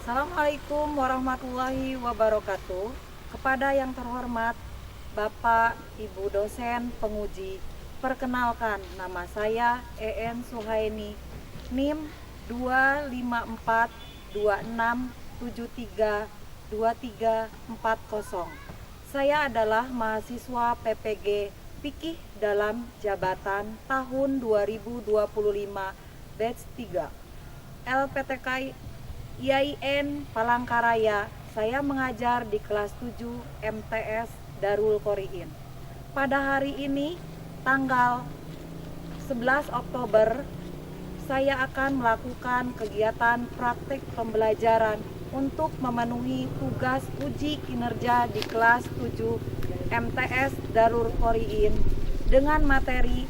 Assalamualaikum warahmatullahi wabarakatuh. Kepada yang terhormat Bapak, Ibu dosen, penguji, perkenalkan nama saya EN Suhaini, NIM 25426732340. Saya adalah mahasiswa PPG Fikih dalam Jabatan tahun 2025 batch 3 LPTK IAIN Palangkaraya. Saya mengajar di kelas 7 MTS Darul Qoriin. Pada hari ini tanggal 11 Oktober saya akan melakukan kegiatan praktik pembelajaran untuk memenuhi tugas uji kinerja di kelas 7 MTS Darul Qoriin dengan materi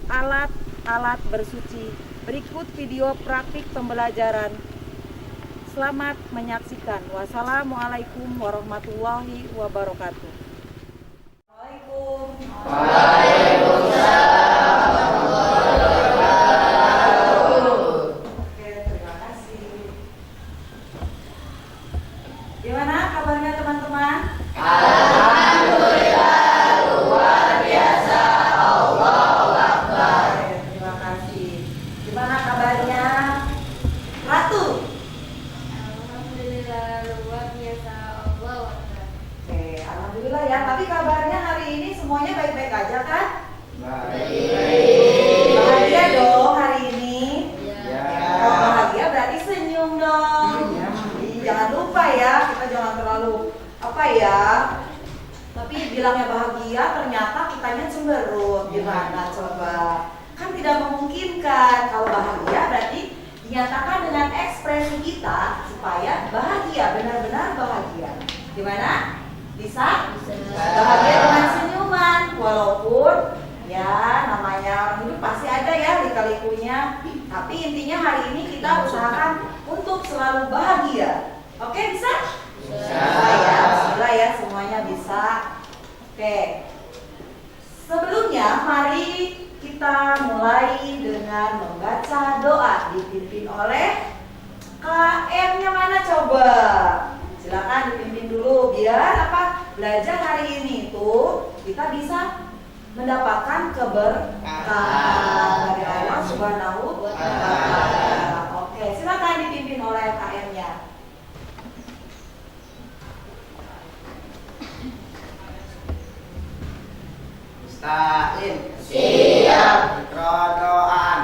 alat-alat bersuci. Berikut video praktik pembelajaran. Selamat menyaksikan. Wassalamualaikum warahmatullahi wabarakatuh. Oke, terima kasih. Gimana kabarnya teman-teman? Terima kasih. Gimana kabarnya Ratu? Oke, alhamdulillah ya. Tapi kabarnya hari ini semuanya baik-baik aja kan? Bahagia dong hari ini. Kalau bahagia berarti senyum dong. Jangan lupa ya, kita jangan terlalu tapi bilangnya bahagia ternyata kitanya cemberut. Gimana coba? Kan tidak memungkinkan. Kalau bahagia berarti dinyatakan dengan ekspresi kita supaya bahagia, benar-benar bahagia. Gimana? Bisa? Bahagia dengan senyuman, walaupun ya namanya orang hidup pasti ada ya lika-likunya. Tapi intinya hari ini kita usahakan untuk selalu bahagia. Oke, bisa? Bisa ya, bismillah ya, semuanya bisa. Oke. Sebelumnya mari kita mulai dengan membaca doa dipimpin oleh KM-nya mana coba? Silakan dipimpin dulu biar belajar hari ini tuh kita bisa mendapatkan keberkahan dari Allah Subhanahu wa Ta'ala. Oke, silakan dipimpin oleh KM-nya. Mustaqim. Siap. Rodoan.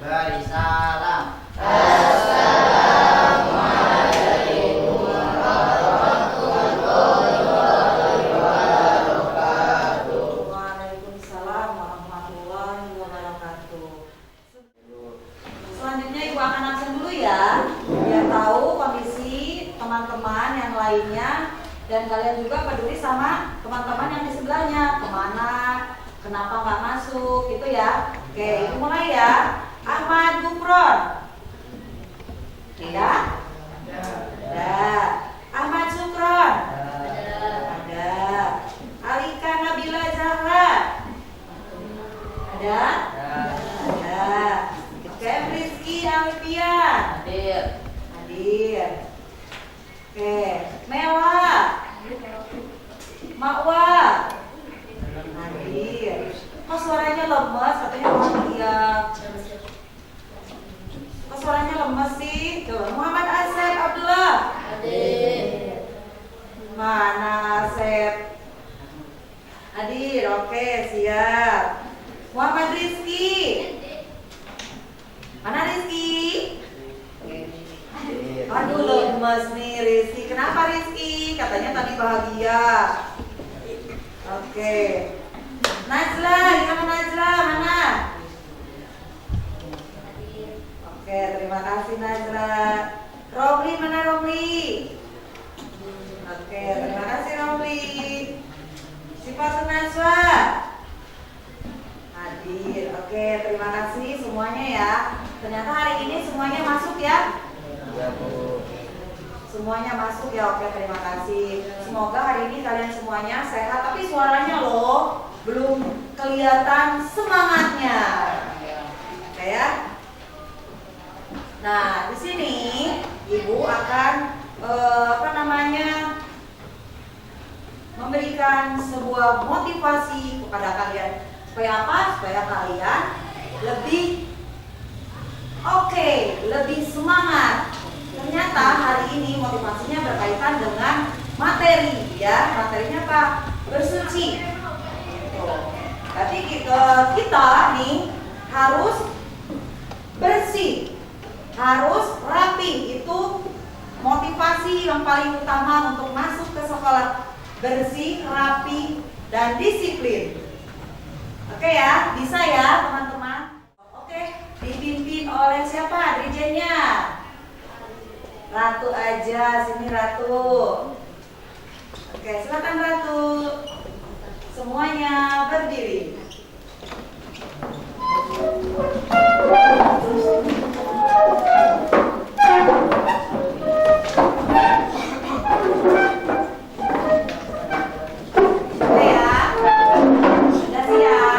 Beri salam. Waalaikumsalam warahmatullahi wabarakatuh. Selanjutnya Ibu akan absen dulu ya, biar tahu kondisi teman-teman yang lainnya dan kalian juga peduli sama teman-teman yang di sebelahnya, kemana, kenapa nggak masuk, gitu ya. Oke, Ibu mulai ya. Ahmad Gufron. Ada? Ada. Ahmad Sukron. Ada. Alika Nabila Zahra. Ada? Ada. Kem Rizky Alfian. Hadir. Oke, Mela. Makwa. Hadir. Kok suaranya lemas? Katanya bahagia. Kok suaranya lemas sih? Tuh, Muhammad Asep Abdullah. Mana Asep? Hadir. Oke, siap. Muhammad Rizky. Mana Rizky? terima kasih Nazra. Romli, mana Romli? Oke, terima kasih Romli. Sifatun Najwa hadir. Oke, terima kasih semuanya ya. Ternyata hari ini semuanya masuk ya? Ya, Bu. Semuanya masuk ya. Oke, terima kasih. Semoga hari ini kalian semuanya sehat. Tapi suaranya loh belum kelihatan semangatnya. Oke ya. Nah, di sini Ibu akan memberikan sebuah motivasi kepada kalian. Supaya apa? Supaya kalian lebih oke, lebih semangat. Ternyata hari ini motivasinya berkaitan dengan materi ya. Materinya apa? Bersuci. Berarti kita nih harus bersih, harus rapi. Itu motivasi yang paling utama untuk masuk ke sekolah. Bersih, rapi, dan disiplin. Oke ya, bisa ya teman-teman. Oke, dipimpin oleh siapa dirijennya? Ratu aja, sini Ratu. Oke, silakan Ratu. Semuanya berdiri. Oke ya, sudah siap?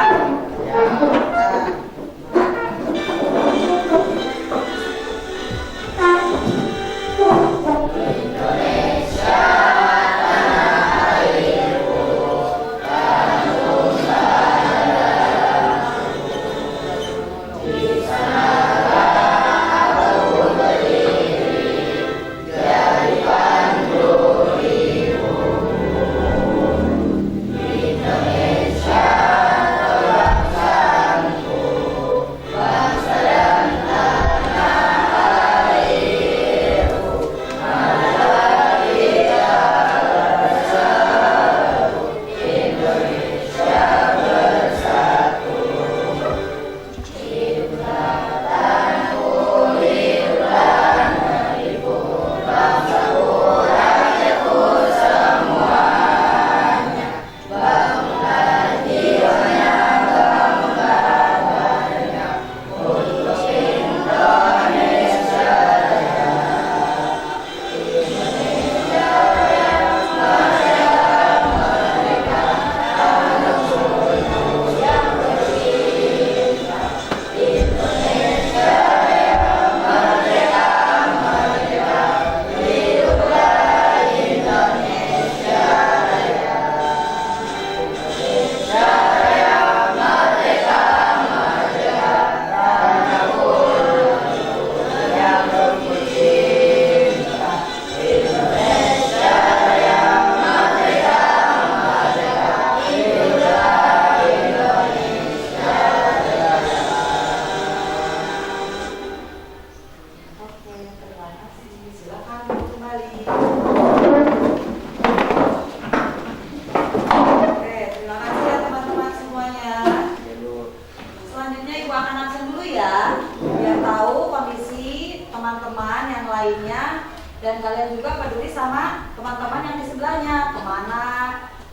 dan kalian juga peduli sama teman-teman yang di sebelahnya, kemana,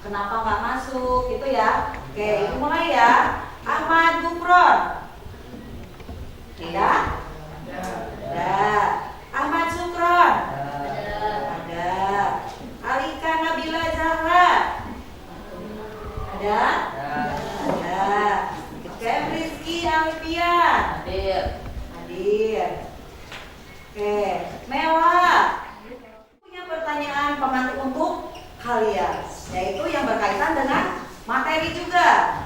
kenapa nggak masuk, gitu ya. Oke, mulai ya. Ahmad Gufron. Ada? Ada. Ahmad Sukron. Ada. Alika Nabila Zahra. Ada? Ada. Kem Rizky Alfian. Hadir. Oke, Mewah. Punya pertanyaan pemantik untuk kalian, yaitu yang berkaitan dengan materi juga.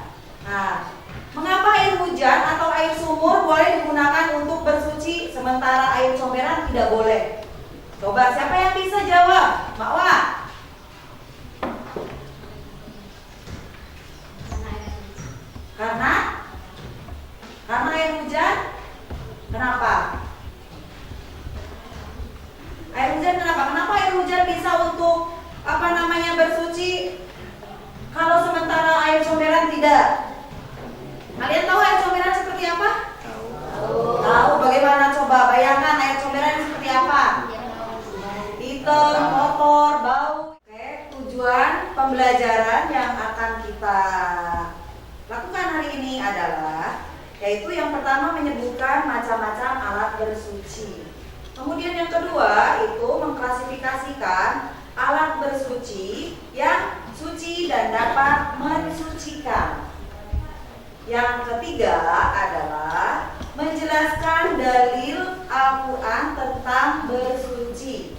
Nah, mengapa air hujan atau air sumur boleh digunakan untuk bersuci sementara air comberan tidak boleh? Coba siapa yang bisa jawab? Mbak Wah. Karena air hujan. Kenapa? Air hujan kenapa? Kenapa air hujan bisa untuk bersuci kalau sementara air comberan tidak? Kalian tahu air comberan seperti apa? Tahu. Bagaimana? Coba bayangkan pembelajaran yang akan kita lakukan hari ini adalah, yaitu yang pertama menyebutkan macam-macam alat bersuci. Kemudian yang kedua itu mengklasifikasikan alat bersuci yang suci dan dapat mensucikan. Yang ketiga adalah menjelaskan dalil Al-Quran tentang bersuci.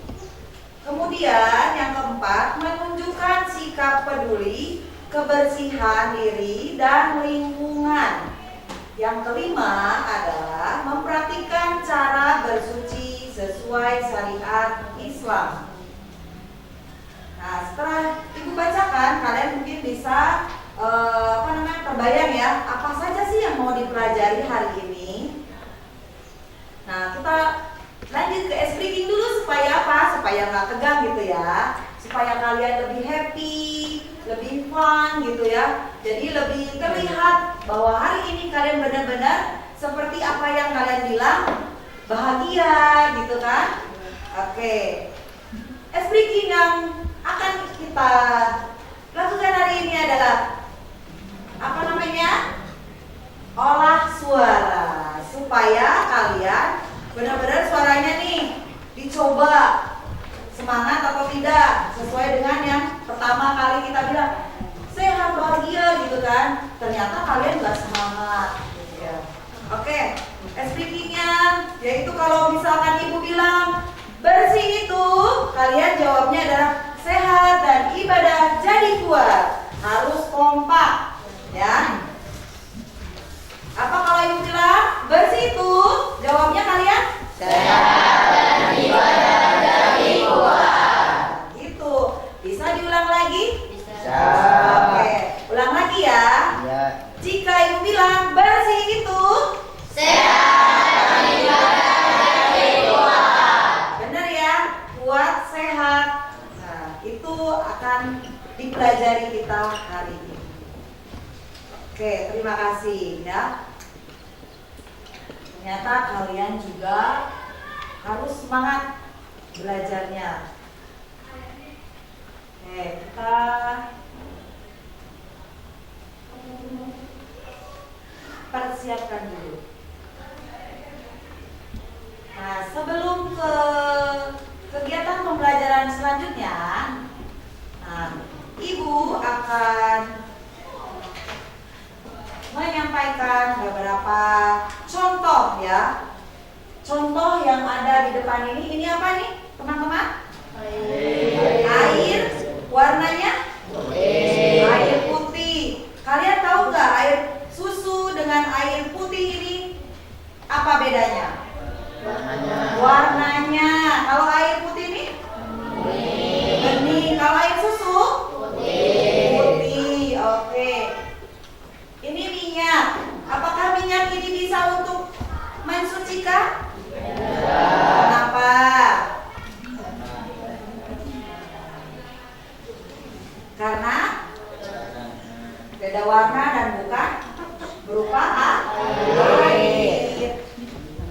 Kemudian yang keempat menunjukkan sikap peduli, kebersihan diri dan lingkungan. Yang kelima adalah mempraktikkan cara bersuci sesuai syariat Islam. Nah, setelah Ibu bacakan, kalian mungkin bisa terbayang ya, apa saja sih yang mau dipelajari hari ini. Nah, kita lanjut ke ice breaking dulu supaya apa? Supaya nggak tegang gitu ya, supaya kalian lebih happy, lebih fun gitu ya. Jadi lebih terlihat bahwa hari ini kalian benar-benar seperti apa yang kalian bilang, bahagia gitu kan. Oke, ice breaking yang akan kita lakukan hari ini adalah olah suara, supaya kalian benar-benar suaranya nih dicoba semangat atau tidak, sesuai dengan yang pertama kali kita bilang sehat bahagia gitu kan, ternyata kalian gak semangat gitu ya. Oke, speakingnya yaitu kalau misalkan ibu bilang bersih itu, kalian jawabnya adalah sehat dan ibadah jadi kuat, harus kompak ya. Apa kalau ibu bilang bersih itu, jawabnya kalian Sehat dan ibadah jadi kuat. Gitu. Bisa diulang lagi? Bisa. Oke, ulang lagi ya. Ya. Jika ibu bilang bersih itu Sehat dan ibadah jadi kuat. benar ya, kuat, sehat. Nah, itu akan dipelajari kita hari ini. Oke, terima kasih ya. Ternyata kalian juga harus semangat belajarnya. Oke, kita persiapkan dulu. Nah, sebelum ke kegiatan pembelajaran selanjutnya, Ibu akan menyampaikan beberapa contoh ya. Contoh yang ada di depan ini apa nih teman-teman? Air, warnanya? Air putih. Kalian tahu nggak air susu dengan air putih ini apa bedanya? Warnanya. Kalau air putih ini? Bening. Kalau air susu? Putih. Oke. Ini minyak. Apakah minyak ini bisa untuk mensucikan? Kenapa? Karena beda warna dan bukan berupa air.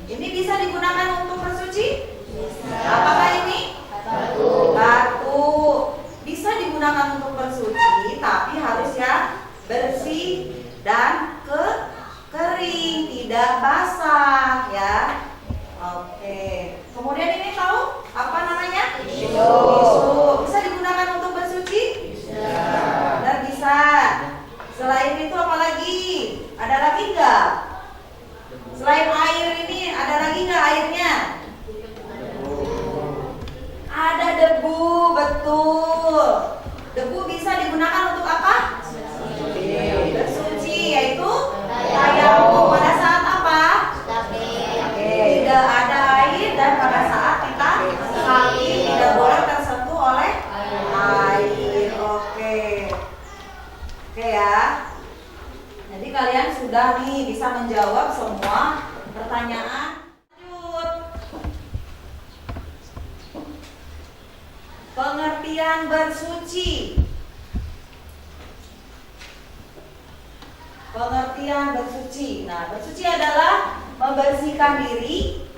Ini bisa digunakan untuk bersuci? Apakah ini? Batu. Bisa digunakan untuk bersuci, tapi harus ya bersih dan kering, tidak basah ya. Oke. Kemudian ini tahu apa namanya? Tisu. Bisa digunakan untuk bersuci? Benar, bisa. Selain itu apa lagi? Ada lagi nggak? Selain air ini ada lagi nggak airnya? Ada debu, betul. Debu bisa digunakan untuk apa? Bersuci, yaitu tayamum. Pada saat apa? Tidak ada air dan pada saat kita kaki tidak boleh tersentuh oleh air. Oke ya. Jadi kalian sudah nih bisa menjawab semua pertanyaan. Lanjut. Pengertian bersuci. Pengertian bersuci. Nah, bersuci adalah membersihkan diri,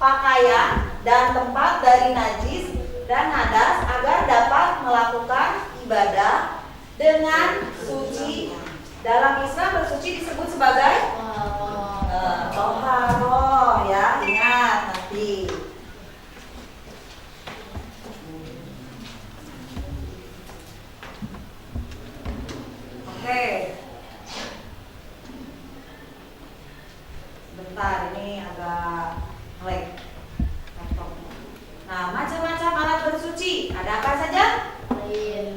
pakaian, dan tempat dari najis dan hadas agar dapat melakukan ibadah dengan suci. Dalam Islam bersuci disebut sebagai toharoh, ya, ingat nanti. Oke. Sebentar, ini agak ngelag laptopnya. Nah, macam-macam alat bersuci. Ada apa saja?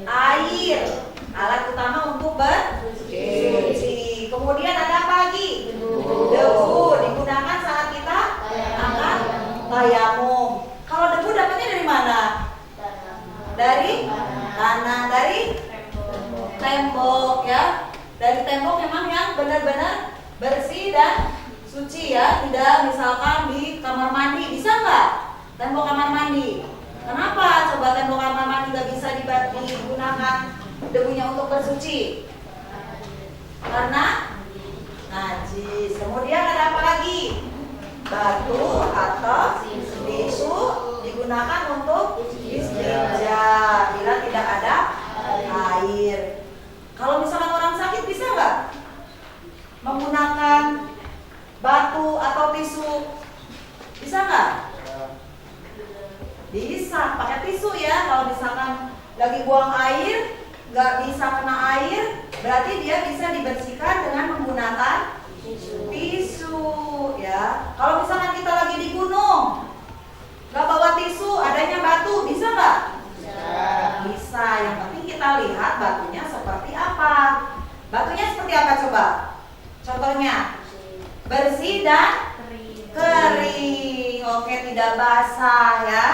Air. Alat utama untuk bersuci. Kemudian ada apa lagi? Debu. Digunakan saat kita akan tayamum. Kalau debu dapatnya dari mana? Dari tanah, dari tembok, ya. Dari tembok memang yang benar-benar bersih dan suci, ya. Tidak misalkan di kamar mandi, bisa nggak? Tembok kamar mandi. Kenapa coba tembok kamar mandi nggak bisa digunakan debunya untuk bersuci? Karena najis. Kemudian ada apa lagi? Batu atau tisu digunakan untuk istinja bila tidak ada air. Kalau misalkan orang sakit bisa nggak menggunakan batu atau tisu? Bisa nggak? Bisa, pakai tisu, ya. Kalau misalkan lagi buang air, nggak bisa kena air, berarti dia bisa dibersihkan dengan menggunakan tisu, ya. Kalau misalkan kita lagi di gunung, nggak bawa tisu, adanya batu, bisa nggak? Bisa. Yang penting kita lihat batunya seperti apa. Batunya seperti apa coba? Contohnya, bersih dan kering. Oke, tidak basah, ya.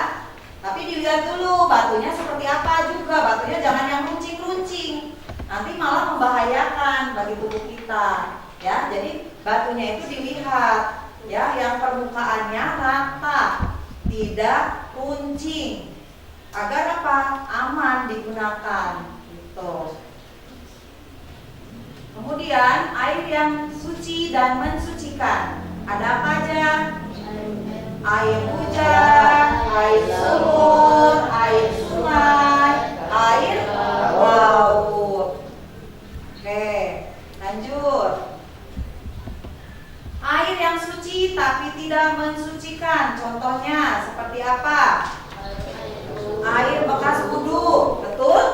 Tapi dilihat dulu batunya seperti apa juga. Batunya jangan yang runcing-runcing, nanti malah membahayakan bagi tubuh kita, ya. Jadi batunya itu dilihat, ya, yang permukaannya rata, tidak runcing, agar apa? Aman digunakan, gitu. Kemudian air yang suci dan mensucikan. Ada apa aja? Air hujan, air sumur, air sungai, air laut. Oke, lanjut. Air yang suci tapi tidak mensucikan. Contohnya seperti apa? Air bekas wudhu, betul?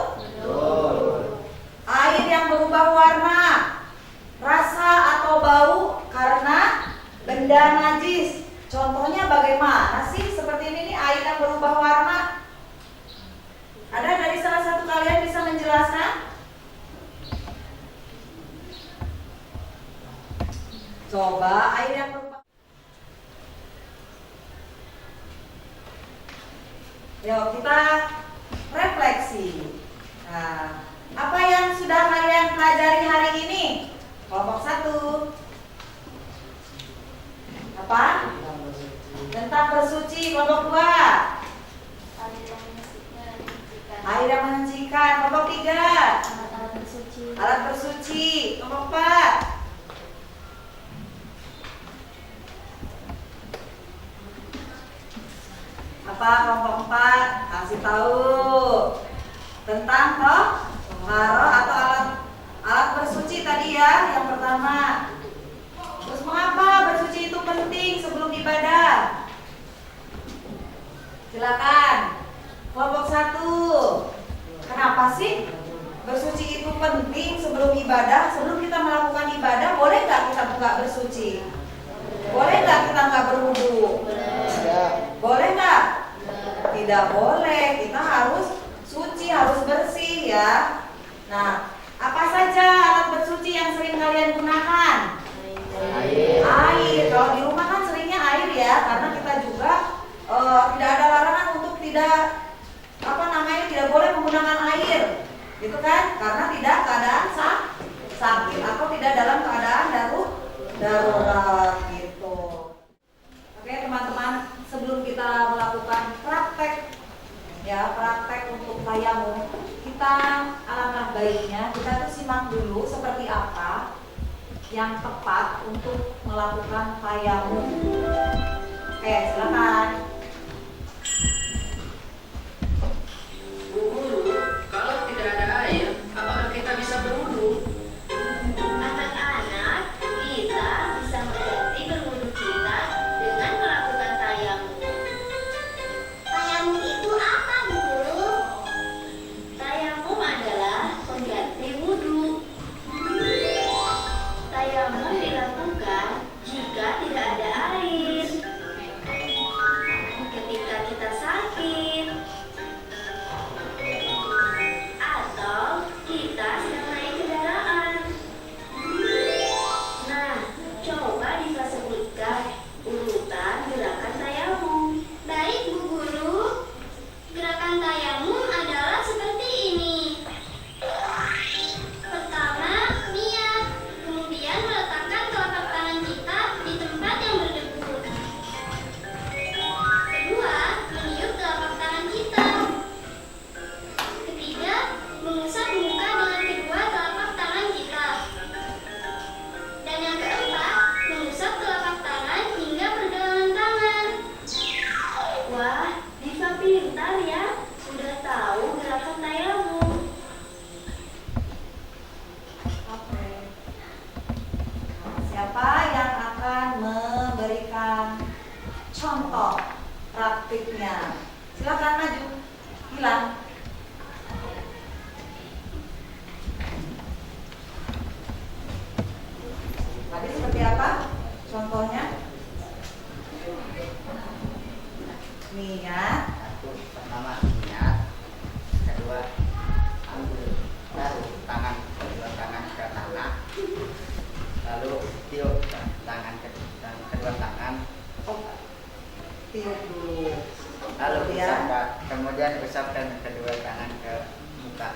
Air yang berubah warna, rasa atau bau karena benda najis. Contohnya bagaimana sih? Seperti ini nih, air yang berubah warna. Ada dari salah satu kalian bisa menjelaskan? Coba air yang berubah. Yuk kita refleksi. Nah, apa yang sudah kalian pelajari hari ini? Kelompok 1. Apa? Tentang bersuci. Kelompok 2. Air yang menyucikan. Kelompok 3. Alat bersuci. Kelompok 4. Apa kelompok 4? Kasih tahu tentang toharoh atau alat bersuci tadi, ya. Yang pertama. Terus mengapa bersuci itu penting sebelum ibadah? Silakan. Kelompok 1. Kenapa sih bersuci itu penting sebelum ibadah? Sebelum kita melakukan ibadah, boleh nggak kita nggak bersuci? Boleh nggak kita nggak berwudu? Boleh nggak? Tidak boleh. Kita harus suci, harus bersih, ya. Nah, apa saja alat bersuci yang sering kalian gunakan? Air. Kalau di rumah kan seringnya air, ya, karena kita juga tidak ada larangan untuk tidak tidak boleh menggunakan air, gitu kan? Karena tidak keadaan sakit atau tidak dalam keadaan darurat, gitu. Oke, teman-teman, sebelum kita melakukan praktek, ya, praktek untuk tayamum, kita alangkah baiknya kita tuh simak dulu seperti apa yang tepat untuk melakukan tayamum. Oke, silakan. Bu Guru, kalau tidak ada air, apakah kita memberikan contoh praktiknya. Silakan maju, Gilang. Tadi seperti apa contohnya? Niat. Pertama niat, kedua ambil taruh tangan kedua tangan ke tanah, lalu tiup tangan kedua tangan, Tiup dulu. lalu Kemudian? kemudian usapkan kedua tangan ke muka,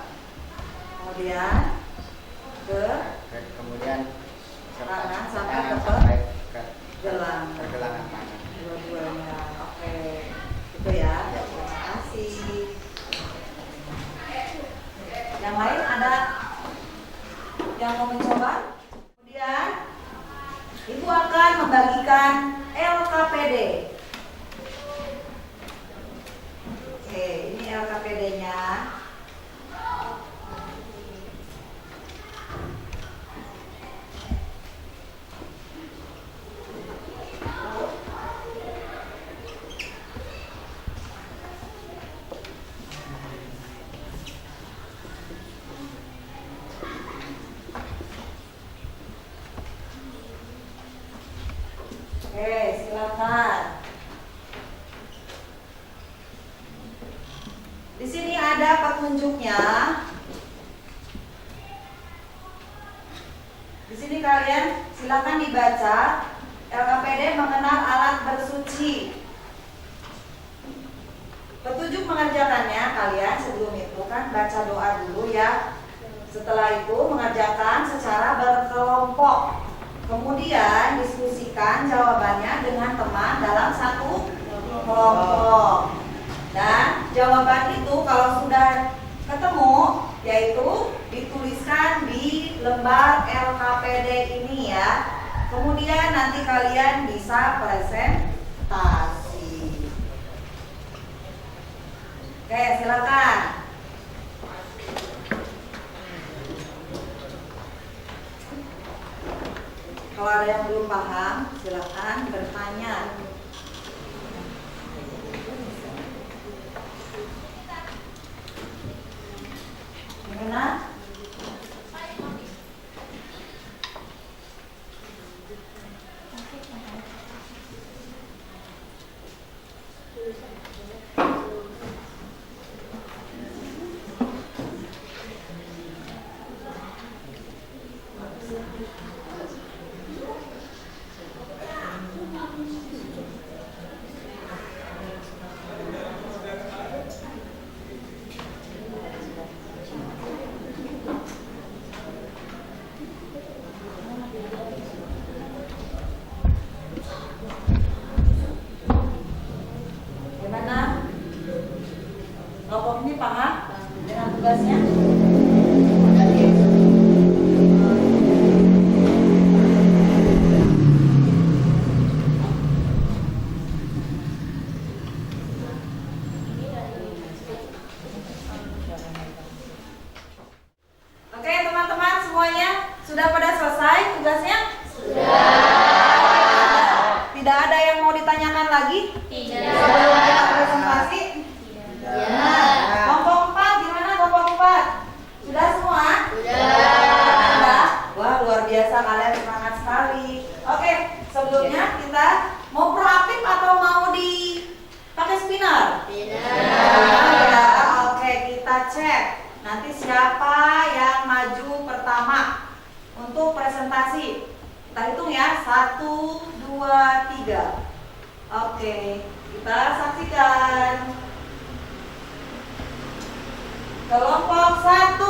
Kemudian kemudian usapkan Tangan sampai tangan ke sampai ke gelang. pergelangan tangan. Dua-duanya. Oke. Itu ya. Terima kasih. Yang lain ada yang mau mencoba? Kemudian Ibu akan membagikan LKPD. Oke, ini LKPD-nya. Oke, silakan. Di sini ada petunjuknya. Di sini kalian silakan dibaca. LKPD mengenal alat bersuci. Petunjuk mengerjakannya kalian sebelum itu kan baca doa dulu ya. Setelah itu mengerjakan secara berkelompok. Kemudian diskusikan jawabannya dengan teman dalam satu kelompok. Dan jawaban itu kalau sudah ketemu, yaitu dituliskan di lembar LKPD ini ya. Kemudian nanti kalian bisa presentasi. Oke, silakan. Kalau ada yang belum paham, silakan bertanya. Gimana? Gimana? Kelompok ini paham dengan tugasnya? Oke teman-teman semuanya sudah pada selesai tugasnya? Tidak ada yang mau ditanyakan lagi? Sebelum kita presentasi? Nah, kelompok 4 gimana kelompok 4? Sudah semua? Sudah? Wah luar biasa kalian semangat sekali. Oke, sebelumnya kita mau proaktif atau mau pakai spinner? Ya, oke kita cek. Nanti siapa yang maju pertama untuk presentasi? Kita hitung ya, 1, 2, 3. Oke, kita saksikan. Kelompok 1.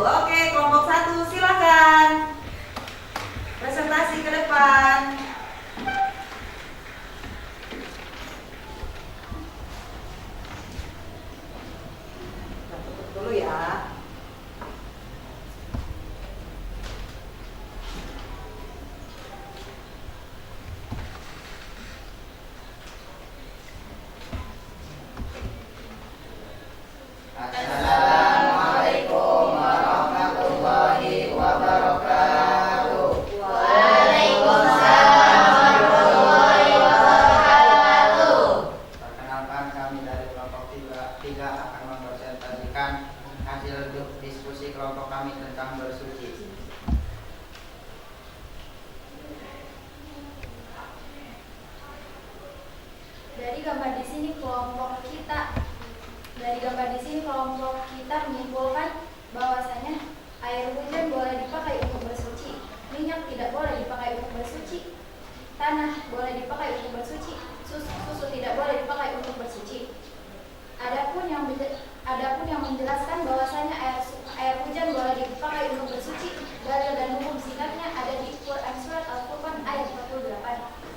Oke, kelompok 1 silakan. Presentasi ke depan. Kita tutup dulu ya. Assalamualaikum warahmatullahi wabarakatuh. Waalaikumsalam Dari gambar di sini kelompok kita menyimpulkan bahwasanya air hujan boleh dipakai untuk bersuci, minyak tidak boleh dipakai untuk bersuci, tanah boleh dipakai untuk bersuci, susu tidak boleh dipakai untuk bersuci. Adapun yang menjelaskan bahwasanya air hujan boleh dipakai untuk bersuci, dalil dan hukum singkatnya ada di Quran surat Al-Furqan ayat 48.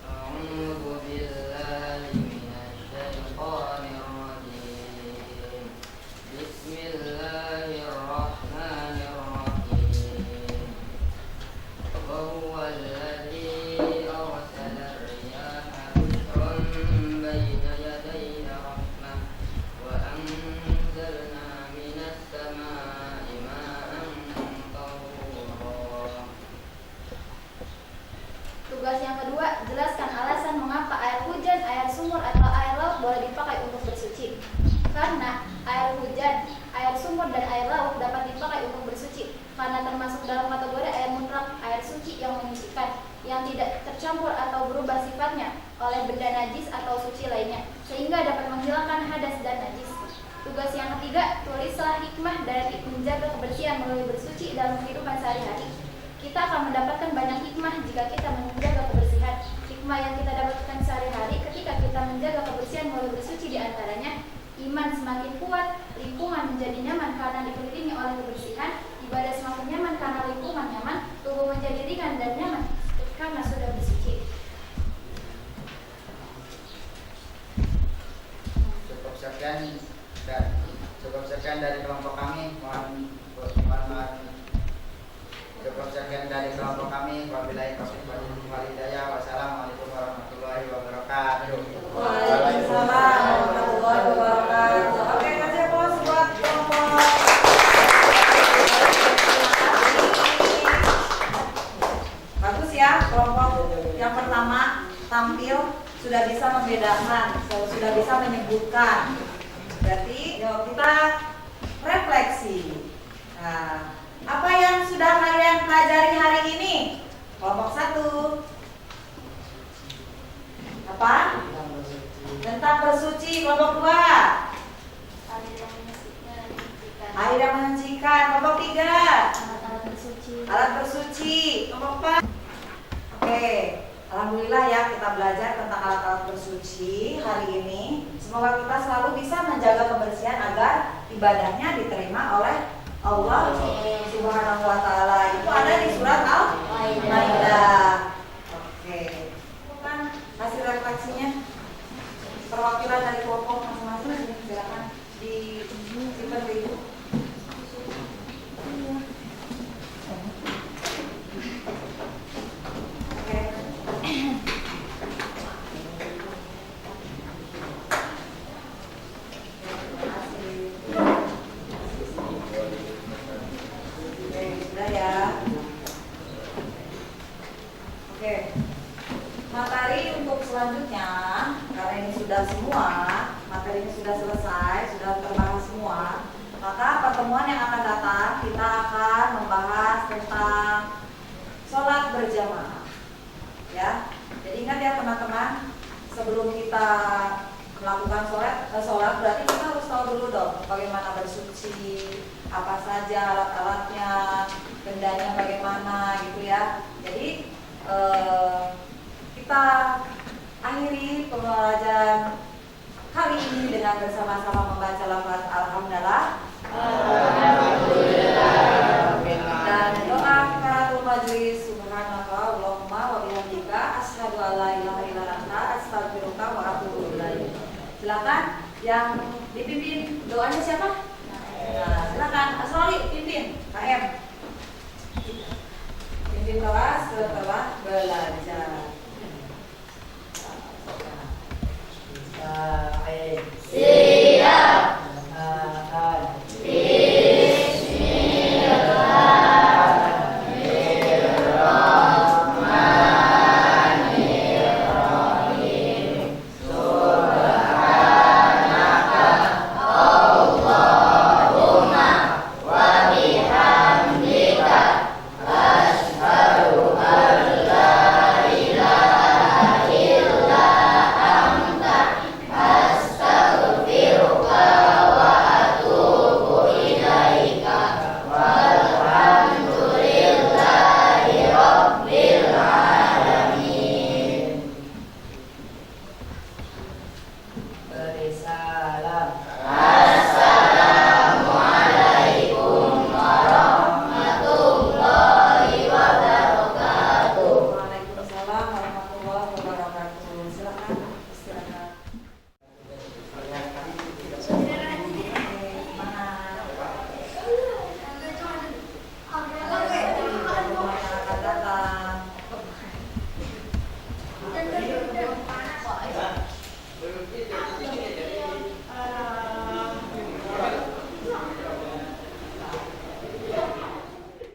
أعوذ بالله من الشيطان الرجيم بسم الله الرحمن الرحيم وهو الذي أرسل الرياح بشرا بين يدي رحمة وأنزلنا من السماء ماء طهورا. Tugas yang kedua, jelaskan alasan mengapa air hujan, air sumur, atau air laut boleh dipakai untuk bersuci. Karena air hujan, air sumur, dan air laut dapat dipakai untuk bersuci karena termasuk dalam kategori air mutlak, air suci yang menyucikan, yang tidak tercampur atau berubah sifatnya oleh benda najis atau suci lainnya, sehingga dapat menghilangkan hadas dan najis. Tugas yang ketiga, tulislah hikmah dari menjaga kebersihan melalui bersuci dalam kehidupan sehari-hari. Kita akan mendapatkan banyak hikmah jika kita menjaga kebersihan. Hikmah yang kita dapatkan sehari-hari ketika kita menjaga kebersihan melalui bersuci diantaranya iman semakin kuat, lingkungan menjadi nyaman karena dikelilingi oleh kebersihan, ibadah semakin nyaman karena lingkungan nyaman, tubuh menjadi ringan dan nyaman karena sudah bersuci. Cukup sekian dari kelompok kami. Cukup sekian dari kelompok kami. Wabillahi taufiq wal hidayah. Wassalamualaikum warahmatullahi wabarakatuh. Waalaikumsalam warahmatullahi wabarakatuh. Oke, kasih aplaus buat kelompok. Bagus ya, kelompok yang pertama tampil sudah bisa membedakan, sudah bisa menyebutkan. Berarti yuk kita refleksi. Nah, apa yang sudah kalian pelajari hari ini? Kelompok 1. Apa? Tentang bersuci. Kelompok 2. Air yang menyucikan. Kelompok 3. Alat bersuci. Kelompok 4. Oke, alhamdulillah ya kita belajar tentang alat-alat bersuci hari ini. Semoga kita selalu bisa menjaga kebersihan agar ibadahnya diterima oleh Allah Subhanahu wa Ta'ala. Itu ada di surat Al-Maidah. Oke, bukan hasil refleksinya. Perwakilan dari kelompok masing-masing silakan disimpan di ibu. Oke. Sudah ya. Oke. Materi untuk selanjutnya, karena ini sudah semua, materinya sudah selesai, sudah terbahas semua, maka pertemuan yang akan datang kita akan membahas tentang sholat berjamaah. Ya. Jadi ingat ya teman-teman, sebelum kita melakukan sholat berarti kita harus tahu dulu dong bagaimana bersuci, apa saja alat-alatnya, bendanya bagaimana gitu ya. Jadi kita akhiri pembelajaran kali ini dengan bersama-sama membaca lafaz Alhamdulillah dan doa kafaratul majlis. Subhanallah Allahumma wa bihamdika asyhadu an la ilaha illa anta astaghfiruka wa atubu ilaik. Silakan yang dipimpin doanya siapa? Nah, silakan Asroli pimpin KM. Pimpin kelas setelah belajar.